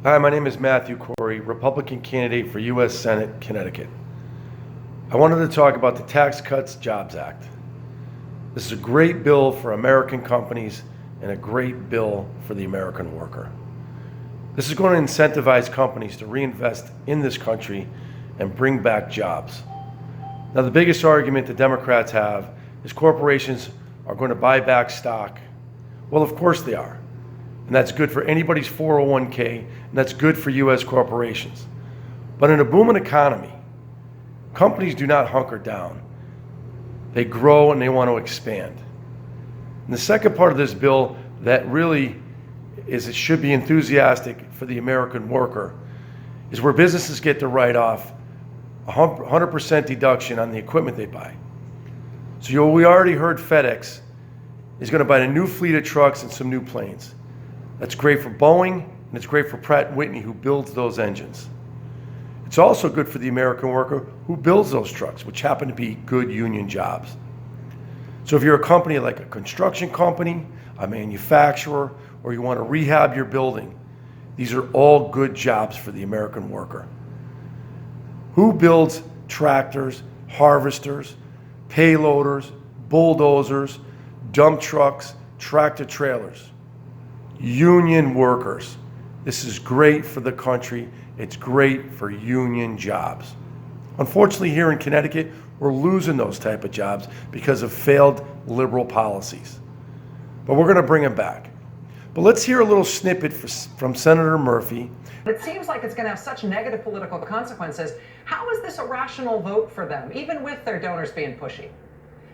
Hi, my name is Matthew Corey, Republican candidate for U.S. Senate, Connecticut. I wanted to talk about the Tax Cuts Jobs Act. This is a great bill for American companies and a great bill for the American worker. This is going to incentivize companies to reinvest in this country and bring back jobs. Now, the biggest argument the Democrats have is corporations are going to buy back stock. Well, of course they are. And that's good for anybody's 401k, and that's good for U.S. corporations. But in a booming economy, companies do not hunker down. They grow and they want to expand. And the second part of this bill that really it should be enthusiastic for the American worker is where businesses get to write off 100% deduction on the equipment they buy. So we already heard FedEx is going to buy a new fleet of trucks and some new planes. That's great for Boeing, and it's great for Pratt & Whitney, who builds those engines. It's also good for the American worker who builds those trucks, which happen to be good union jobs. So if you're a company like a construction company, a manufacturer, or you want to rehab your building, these are all good jobs for the American worker. Who builds tractors, harvesters, payloaders, bulldozers, dump trucks, tractor trailers? Union workers. This is great for the country. It's great for union jobs. Unfortunately, here in Connecticut, we're losing those type of jobs because of failed liberal policies. But we're going to bring them back. But let's hear a little snippet from Senator Murphy. It seems like it's going to have such negative political consequences. How is this a rational vote for them, even with their donors being pushy?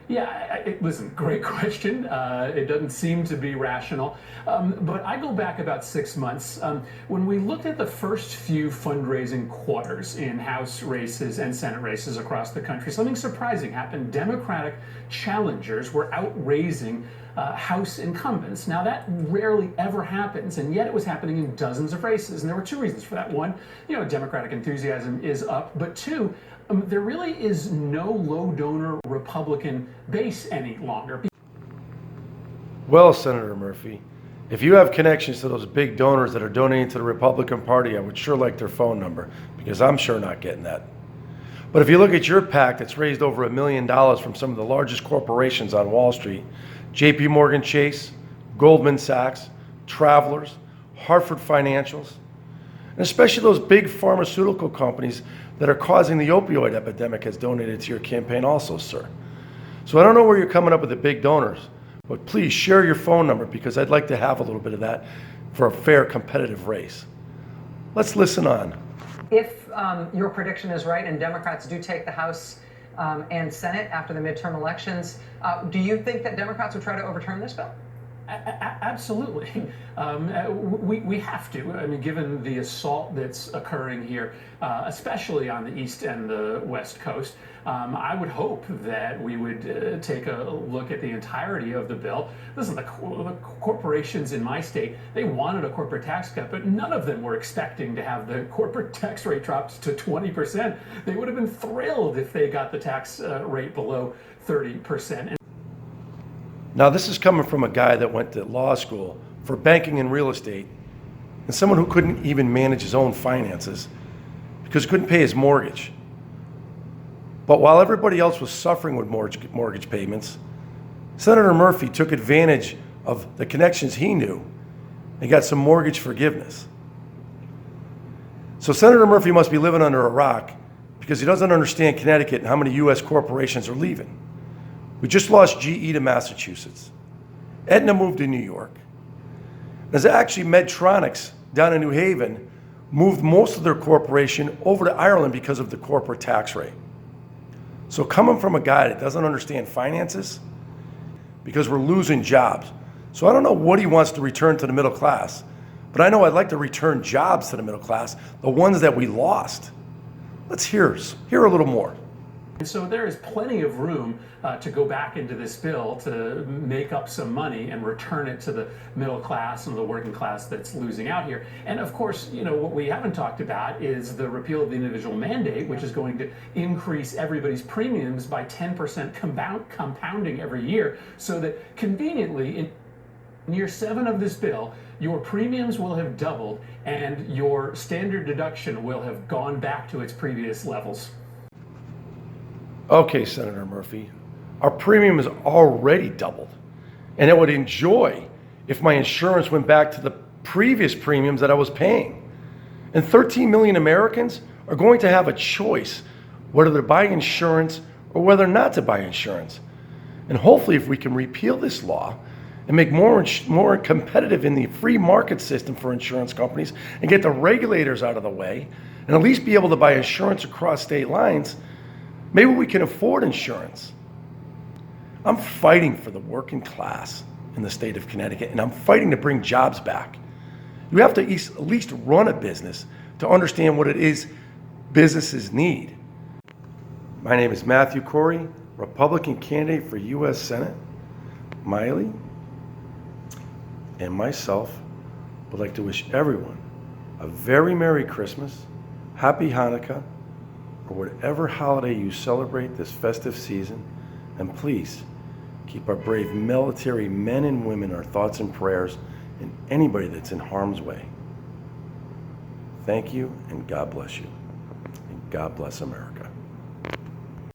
Yeah, listen, great question. It doesn't seem to be rational. But I go back about 6 months. When we looked at the first few fundraising quarters in House races and Senate races across the country, something surprising happened. Democratic challengers were outraising House incumbents. Now, that rarely ever happens, and yet it was happening in dozens of races. And there were two reasons for that. One, Democratic enthusiasm is up. But two, there really is no low donor Republican base any longer. Well, Senator Murphy, if you have connections to those big donors that are donating to the Republican Party, I would sure like their phone number, because I'm sure not getting that. But if you look at your PAC that's raised over $1 million from some of the largest corporations on Wall Street, JP Morgan Chase, Goldman Sachs, Travelers, Hartford Financials, and especially those big pharmaceutical companies that are causing the opioid epidemic has donated to your campaign also, sir. So I don't know where you're coming up with the big donors, but please share your phone number, because I'd like to have a little bit of that for a fair competitive race. Let's listen on. If your prediction is right and Democrats do take the House and Senate after the midterm elections, do you think that Democrats would try to overturn this bill? Absolutely. We have to. I mean, given the assault that's occurring here, especially on the East and the West Coast, I would hope that we would take a look at the entirety of the bill. Listen, the corporations in my state, they wanted a corporate tax cut, but none of them were expecting to have the corporate tax rate dropped to 20%. They would have been thrilled if they got the tax rate below 30%. Now, this is coming from a guy that went to law school for banking and real estate, and someone who couldn't even manage his own finances because he couldn't pay his mortgage. But while everybody else was suffering with mortgage payments, Senator Murphy took advantage of the connections he knew and got some mortgage forgiveness. So Senator Murphy must be living under a rock, because he doesn't understand Connecticut and how many U.S. corporations are leaving. We just lost GE to Massachusetts. Aetna moved to New York. There's actually Medtronics down in New Haven moved most of their corporation over to Ireland because of the corporate tax rate. So coming from a guy that doesn't understand finances, because we're losing jobs. So I don't know what he wants to return to the middle class, but I know I'd like to return jobs to the middle class, the ones that we lost. Let's hear a little more. And so there is plenty of room to go back into this bill to make up some money and return it to the middle class and the working class that's losing out here. And of course, what we haven't talked about is the repeal of the individual mandate, which is going to increase everybody's premiums by 10% compounding every year, so that conveniently in year 7 of this bill, your premiums will have doubled and your standard deduction will have gone back to its previous levels. Okay, Senator Murphy, our premium has already doubled, and I would enjoy if my insurance went back to the previous premiums that I was paying. And 13 million Americans are going to have a choice whether to buy insurance or whether not to buy insurance. And hopefully, if we can repeal this law and make more competitive in the free market system for insurance companies and get the regulators out of the way and at least be able to buy insurance across state lines, maybe we can afford insurance. I'm fighting for the working class in the state of Connecticut, and I'm fighting to bring jobs back. You have to at least run a business to understand what it is businesses need. My name is Matthew Corey, Republican candidate for U.S. Senate. Miley and myself would like to wish everyone a very Merry Christmas, Happy Hanukkah, or whatever holiday you celebrate this festive season. And please keep our brave military men and women our thoughts and prayers, and anybody that's in harm's way. Thank you, and God bless you. And God bless America.